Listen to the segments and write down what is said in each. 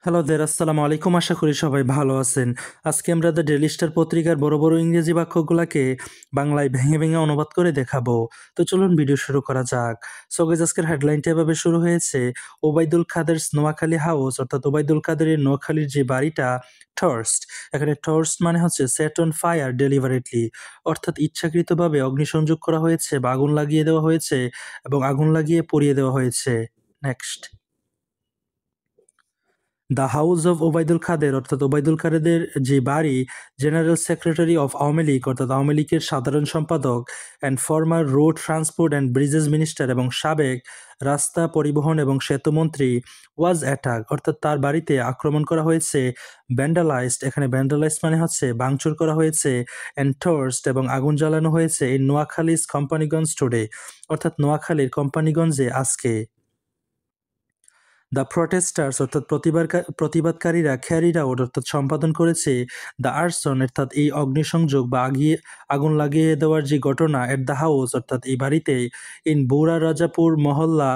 Hello দের আসসালামু আলাইকুম। আশা করি সবাই ভালো আছেন। আজকে আমরা দ্য ডেইলি স্টার পত্রিকার বড় বড় ইংরেজি বাক্যগুলোকে বাংলায় ভেঙে ভেঙে অনুবাদ করে দেখাবো। তো চলুন ভিডিও শুরু করা যাক। সো গাইস, আজকের হেডলাইনটা এভাবে শুরু হয়েছে, ওবায়দুল কাদেরস নোয়াখালী হাউস, অর্থাৎ ওবায়দুল কাদেরের নোয়াখালীর যে বাড়িটা টর্চড। এখানে টর্চড মানে হচ্ছে সেট অন ফায়ার ডেলিভারেটলি, অর্থাৎ ইচ্ছাকৃতভাবে অগ্নিসংযোগ করা হয়েছে বা আগুন লাগিয়ে দেওয়া হয়েছে এবং আগুন লাগিয়ে পুড়িয়ে দেওয়া হয়েছে। Next, the house of Obaidul Quader, অর্থাৎ ওবায়দুল কাদেরের যে বাড়ি, general secretary of Awami League, অর্থাৎ আওয়ামী লীগের সাধারণ সম্পাদক, and former road transport and bridges minister, এবং সাবেক রাস্তা পরিবহন এবং সেতু মন্ত্রী, ওয়াজ অ্যাটাক, অর্থাৎ তার বাড়িতে আক্রমণ করা হয়েছে, ভ্যান্ডালাইজড, এখানে ভ্যান্ডালাইজড মানে হচ্ছে ভাঙচুর করা হয়েছে, অ্যান্ড টর্চড, এবং আগুন জ্বালানো হয়েছে, ইন নোয়াখালীস কোম্পানিগঞ্জ টুডে, অর্থাৎ নোয়াখালীর কোম্পানিগঞ্জে আজকে। দ্য প্রটেস্টার্স, অর্থাৎ প্রতিবাদকারীরা, ক্যারিড আউট, অর্থাৎ সম্পাদন করেছে, দ্য আর্সন, অর্থাৎ এই অগ্নিসংযোগ বা আগুন লাগিয়ে দেওয়ার যে ঘটনা, এট দ্য হাউস, অর্থাৎ এই বাড়িতে, ইন বৌরা রাজাপুর মহল্লা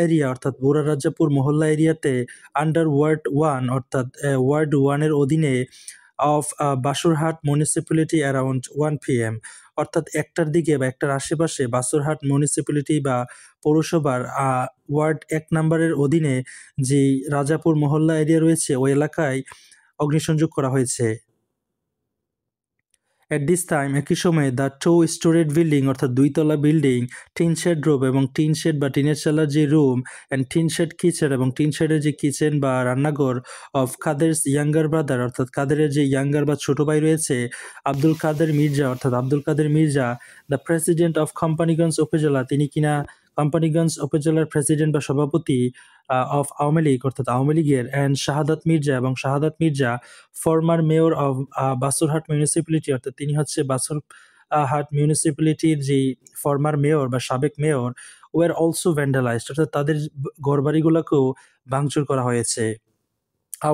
এরিয়া, অর্থাৎ বৌরা রাজাপুর মহল্লা এরিয়াতে, আন্ডার ওয়ার্ড ওয়ান, অর্থাৎ ওয়ার্ড ওয়ানের অধীনে, of Basurhat municipality around 1 PM, অর্থাৎ একটার দিকে বা একটার আশেপাশে বাসুরহাট মিউনিসিপ্যালিটি বা পৌরসভার ওয়ার্ড 1 নম্বরের অধীনে যে রাজাপুর মহল্লা এরিয়া রয়েছে ওই এলাকায় অগ্নিসংযোগ করা হয়েছে। এট দিস টাইম, একই সময়ে, দ্য 2 স্টোরেড বিল্ডিং, অর্থাৎ 2 তলা বিল্ডিং, টিন শেড রুম, এবং টিন শেড বা টিনের চালার যে room, and tin shed kitchen, এবং টিন শেডের যে কিচেন বা রান্নাঘর, অফ কাদেরস ইয়াঙ্গার ব্রাদার, অর্থাৎ কাদেরের যে ইয়াঙ্গার বা ছোট ভাই রয়েছে, আব্দুল কাদের মির্জা, অর্থাৎ আব্দুল কাদের Mirza, the president of Companiganj upazila, তিনি কিনা কোম্পানিগঞ্জ উপজেলার প্রেসিডেন্ট বা সভাপতি অফ আওয়ামী লীগ, অর্থাৎ আওয়ামী লীগের, অ্যান্ড শাহাদাত মির্জা, এবং Shahadat Mirza, former mayor of Basurhat municipality, অর্থাৎ তিনি হচ্ছে বাসুরহাট মিউনিসিপ্যালিটির যে ফরমার মেয়র বা সাবেক মেয়র, ওয়ার অলসো ভ্যান্ডালাইজড, অর্থাৎ তাদের ঘরবাড়িগুলোকেও ভাঙচুর করা হয়েছে।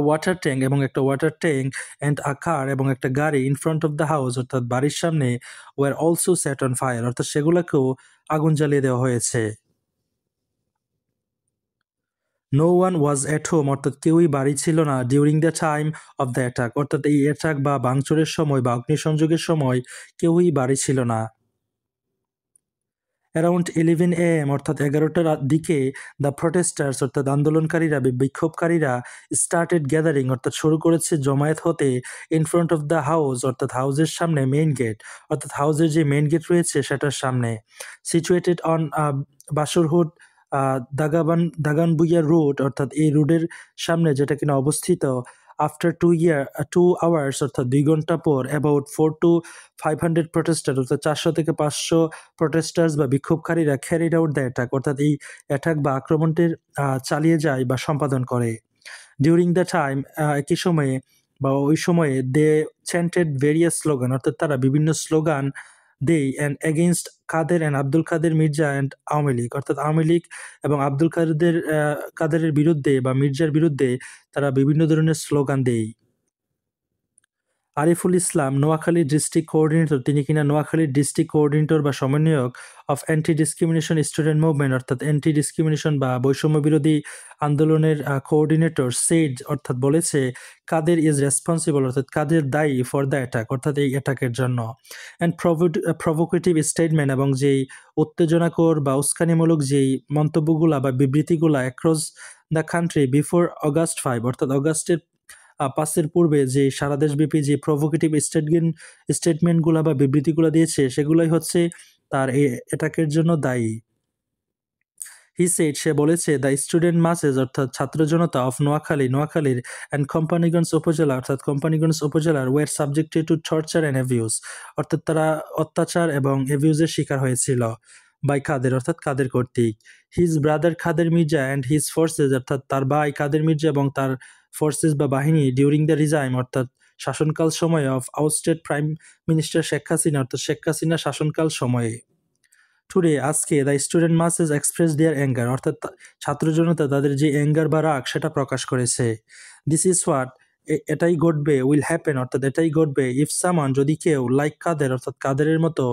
ওয়াটার ট্যাঙ্ক, এবং একটা ওয়াটার ট্যাঙ্ক, অ্যান্ড কার, এবং একটা গাড়ি, in front of the house, অর্থাৎ বাড়ির সামনে, were also set on fire, অর্থাৎ সেগুলোকেও আগুন জ্বালিয়ে দেওয়া হয়েছে। No one was at home, অর্থাৎ কেউই বাড়ি ছিল না, during the time of the attack, অর্থাৎ এই অ্যাটাক বা ভাঙচুরের সময় বা অগ্নিসংযোগের সময় কেউই বাড়ি ছিল না। অ্যারাউন্ড 11 AM, অর্থাৎ 11টার দিকে, দ্য প্রটেস্টার্স, অর্থাৎ আন্দোলনকারীরা বিক্ষোভকারীরা, স্টার্টেড গ্যাদারিং, অর্থাৎ শুরু করেছে জমায়েত হতে, in front of the house, অর্থাৎ হাউসের সামনে, মেইন গেট, অর্থাৎ হাউসের যে মেইন গেট রয়েছে সেটার সামনে, সিচুয়েটেড অন বাসুরহুড দাগানবুইয়া রোড, অর্থাৎ এই রোডের সামনে যেটা কিনা অবস্থিত। আফটার 2 আওয়ার্স, অর্থাৎ 2 ঘন্টা পর, অ্যাবাউট 400 to 500 প্রটেস্টার, অর্থাৎ 400 থেকে 500 প্রটেস্টার্স বা বিক্ষোভকারীরা, ক্যারিড আউট দ্য অ্যাটাক, অর্থাৎ এই অ্যাটাক বা আক্রমণটির চালিয়ে যায় বা সম্পাদন করে। ডিউরিং দ্য টাইম, একই সময়ে বা ওই সময়ে, দে চ্যান্টেড ভেরিয়াস স্লোগান, অর্থাৎ তারা বিভিন্ন স্লোগান দেই, and against Kader and Abdul Quader Mirza and Awami League, অর্থাৎ আওয়ামী লীগ এবং আব্দুল কাদেরের বিরুদ্ধে বা মির্জার বিরুদ্ধে তারা বিভিন্ন ধরনের স্লোগান দেয়। আরিফুল ইসলাম, নোয়াখালী ডিস্ট্রিক্ট কোঅর্ডিনেটর, তিনি কিনা নোয়াখালীর ডিস্ট্রিক্ট কোঅর্ডিনেটর বা সমন্বয়ক of anti discrimination student movement, অর্থাৎ অ্যান্টি ডিসক্রিমিনেশন বা বৈষম্য বিরোধী আন্দোলনের কোঅর্ডিনেটর, সেড, অর্থাৎ বলেছে, কাদের ইজ রেসপন্সিবল, অর্থাৎ কাদের দায়ী, ফর দ্য অ্যাটাক, অর্থাৎ এই অ্যাটাকের জন্য। অ্যান্ড প্রভোকেটিভ স্টেটমেন্ট, এবং যেই উত্তেজনাকর বা উস্কানিমূলক যেই মন্তব্যগুলা বা বিবৃতিগুলা across the country before August 5, অর্থাৎ অগাস্টের 5-এর পূর্বে যে সারা দেশব্যাপী যে প্রভোকেটিভ স্টেটমেন্টগুলা বা বিবৃতিগুলা দিয়েছে সেগুলাই হচ্ছে তার এই অ্যাটাকের জন্য দায়ী। হি সেড, সে বলেছে, দ্য স্টুডেন্ট মাসেস, অর্থাৎ ছাত্র জনতা, অফ নোয়াখালীর অ্যান্ড কোম্পানিগঞ্জ উপজেলা, অর্থাৎ কোম্পানিগঞ্জ উপজেলার, were subjected to torture and abuse, অর্থাৎ তারা অত্যাচার এবং অ্যাবিউজের শিকার হয়েছিল, বাই কাদের, অর্থাৎ কাদের কর্তৃক। His brother Kader Mirza and his forces, অর্থাৎ তার ভাই কাদের মির্জা এবং তার ফোর্সেস বা বাহিনী, ডিউরিং দ্য রিজাইম, অর্থাৎ শাসনকাল সময়ে, of ousted prime minister Sheikh Hasina, অর্থাৎ শেখ হাসিনা শাসনকাল সময়ে। টুডে, আজকে, the student মাসেস express their anger, অর্থাৎ ছাত্র জনতা তাদের যে অ্যাঙ্গার বা রাগ সেটা প্রকাশ করেছে। দিস ইজ হোয়াট, এটাই ঘটবে, উইল হ্যাপেন, অর্থাৎ এটাই ঘটবে, ইফ সামান, যদি কেউ, লাইক কাদের, অর্থাৎ কাদেরের মতো,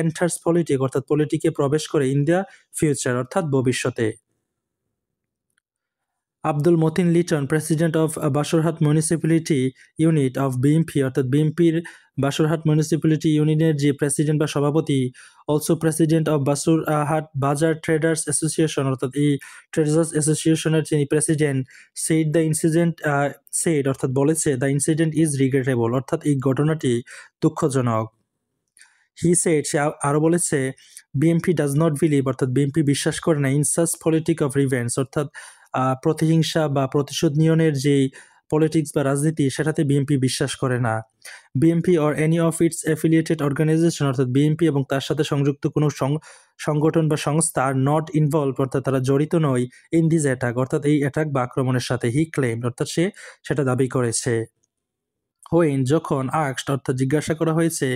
এন্টার্স পলিটিক, অর্থাৎ পলিটিকে প্রবেশ করে, ইন দ্য ফিউচার, অর্থাৎ ভবিষ্যতে। Abdul Motin Liton, president of Basurhat municipality unit of BNP, অর্থাৎ বিএমপির বাসরহাট মিউনিসিপ্যালিটি ইউনিয়নের যে প্রেসিডেন্ট বা সভাপতি, অলসো প্রেসিডেন্ট অফ বাসুরহাট বাজার ট্রেডার্স অ্যাসোসিয়েশন, অর্থাৎ এই ট্রেডার্স অ্যাসোসিয়েশনের যিনি প্রেসিডেন্ট, সেইড অর্থাৎ বলেছে দ্য ইনসিডেন্ট ইজ রিগ্রেটেবল, অর্থাৎ এই ঘটনাটি দুঃখজনক। হি সেড, সে আরও বলেছে, বিএমপি ডাজ নট বিলিভ, অর্থাৎ বিএমপি বিশ্বাস করে না in such politic of revenge, অর্থাৎ প্রতিহিংসা বা প্রতিশোধ নিয়নের যেই পলিটিক্স বা রাজনীতি, সেটাতে বিএমপি বিশ্বাস করে না। BMP or any of its affiliated organization, অর্থাৎ বিএমপি এবং তার সাথে সংযুক্ত কোনো সংগঠন বা সংস্থা আর নট ইনভলভ, অর্থাৎ তারা জড়িত নয় ইন দিস অ্যাটাক, অর্থাৎ এই অ্যাটাক বা আক্রমণের সাথে। হি ক্লেম, অর্থাৎ সে সেটা দাবি করেছে। হোয়েন, যখন আক্সড, অর্থাৎ জিজ্ঞাসা করা হয়েছে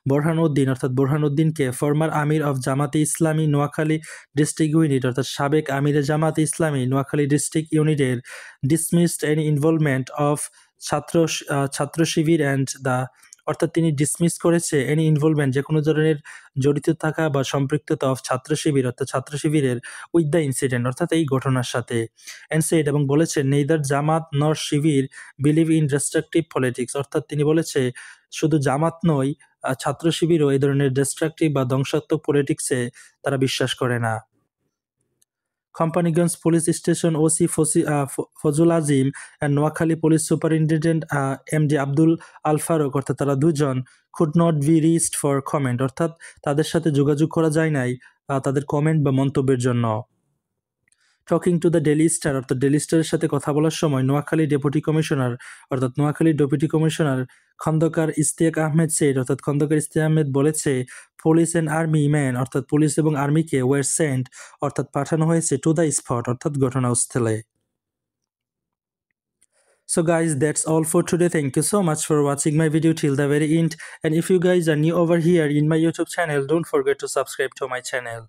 বোরহানউদ্দিন, অর্থাৎ বোরহানউদ্দিনকে, ফরমার আমির অফ জামাতে ইসলামী নোয়াখালী ডিস্ট্রিক্ট ইউনিট, অর্থাৎ সাবেক আমিরে জামাতে ইসলামী নোয়াখালী ডিস্ট্রিক্ট ইউনিটের, ডিসমিসড এনি ইনভলভমেন্ট অফ ছাত্র শিবির অ্যান্ড দ্য, অর্থাৎ তিনি ডিসমিস করেছে এনি ইনভলভমেন্ট, যে কোনো ধরনের জড়িত থাকা বা সম্পৃক্ততা অফ ছাত্র শিবির, অর্থাৎ ছাত্র শিবিরের, উইথ দ্য ইনসিডেন্ট, অর্থাৎ এই ঘটনার সাথে। অ্যান্ড সেড, এবং বলেছে, নেইদার জামাত নর শিবির বিলিভ ইন ডিস্ট্রাকটিভ পলিটিক্স, অর্থাৎ তিনি বলেছে শুধু জামাত নয়, ছাত্র শিবিরও এই ধরনের ডিস্ট্রাকটিভ বা ধ্বংসাত্মক পলিটিক্সে তারা বিশ্বাস করে না। Companiganj police station OC Fazal Azim and Noakhali police superintendent MD Abdul Al Faruk, অর্থাৎ তারা দুজন could not be reached for comment, অর্থাৎ তাদের সাথে যোগাযোগ করা যায় নাই তাদের কমেন্ট বা মন্তব্যের জন্য। Talking to the Daily Star, অর্থাৎ ডেইলি স্টারের সাথে কথা বলার সময় নোয়াখালী ডেপুটি কমিশনার, অর্থাৎ Noakhali deputy commissioner Khandakar Ishtiaq Ahmed said, অর্থাৎ খন্দকার ইশতিয়াক আহমেদ বলেছে, পুলিশ অ্যান্ড আর্মি ম্যান, অর্থাৎ পুলিশ এবং আর্মিকে ওয়ার সেন্ট, অর্থাৎ পাঠানো হয়েছে টু দ্য স্পট, অর্থাৎ ঘটনাস্থলে। So guys, that's all for today. Thank you so much for watching my video till the very end, and if you guys are new over here in my YouTube channel, don't forget to subscribe to my channel.